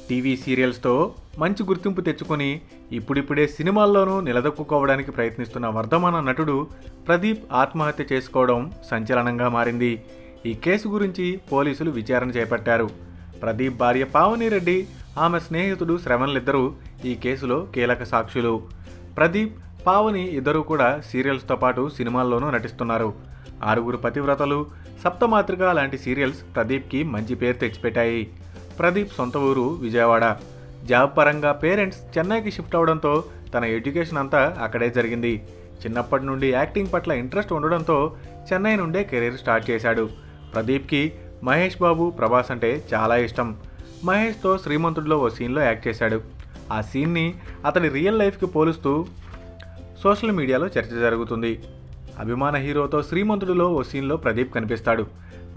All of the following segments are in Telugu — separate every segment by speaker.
Speaker 1: టీవీ సీరియల్స్తో మంచి గుర్తింపు తెచ్చుకొని ఇప్పుడిప్పుడే సినిమాల్లోనూ నిలదొక్కుకోవడానికి ప్రయత్నిస్తున్న వర్ధమాన నటుడు ప్రదీప్ ఆత్మహత్య చేసుకోవడం సంచలనంగా మారింది. ఈ కేసు గురించి పోలీసులు విచారణ చేపట్టారు. ప్రదీప్ భార్య పావని రెడ్డి, ఆమె స్నేహితుడు శ్రవణ్లిద్దరూ ఈ కేసులో కీలక సాక్షులు. ప్రదీప్, పావని ఇద్దరూ కూడా సీరియల్స్తో పాటు సినిమాల్లోనూ నటిస్తున్నారు. 6 పతివ్రతలు, సప్తమాతృక లాంటి సీరియల్స్ ప్రదీప్కి మంచి పేరు తెచ్చిపెట్టాయి. ప్రదీప్ సొంత ఊరు విజయవాడ. జాబ్ పరంగా పేరెంట్స్ చెన్నైకి షిఫ్ట్ అవడంతో తన ఎడ్యుకేషన్ అంతా అక్కడే జరిగింది. చిన్నప్పటి నుండి యాక్టింగ్ పట్ల ఇంట్రెస్ట్ ఉండడంతో చెన్నై నుండే కెరీర్ స్టార్ట్ చేశాడు. ప్రదీప్కి మహేష్ బాబు, ప్రభాస్ అంటే చాలా ఇష్టం. మహేష్తో శ్రీమంతుడిలో ఓ సీన్లో యాక్ట్ చేశాడు. ఆ సీన్ని అతని రియల్ లైఫ్కి పోలుస్తూ సోషల్ మీడియాలో చర్చ జరుగుతుంది. అభిమాన హీరోతో శ్రీమంతుడిలో ఓ సీన్లో ప్రదీప్ కనిపిస్తాడు.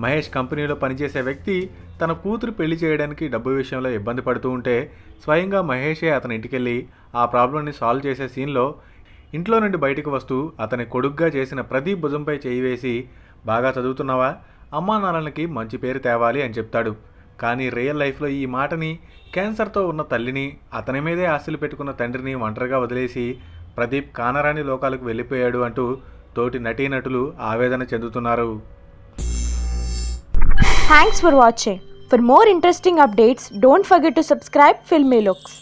Speaker 1: మహేష్ కంపెనీలో పనిచేసే వ్యక్తి తన కూతురు పెళ్లి చేయడానికి డబ్బు విషయంలో ఇబ్బంది పడుతూ ఉంటే స్వయంగా మహేషే అతని ఇంటికెళ్ళి ఆ ప్రాబ్లంని సాల్వ్ చేసే సీన్లో ఇంట్లో నుండి బయటకు వస్తూ అతని కొడుగ్గా చేసిన ప్రదీప్ భుజంపై చేయి వేసి, బాగా చదువుతున్నావా, అమ్మా నాన్నలకి మంచి పేరు తేవాలి అని చెప్తాడు. కానీ రియల్ లైఫ్లో ఈ మాటని క్యాన్సర్తో ఉన్న తల్లిని, అతని మీదే ఆశలు పెట్టుకున్న తండ్రిని ఒంటరిగా వదిలేసి ప్రదీప్ కానరాని లోకాలకు వెళ్ళిపోయాడు అంటూ తోటి నటీనటులు ఆవేదన చెందుతున్నారు.
Speaker 2: Thanks for watching. For more interesting updates, don't forget to subscribe Filmy Looks.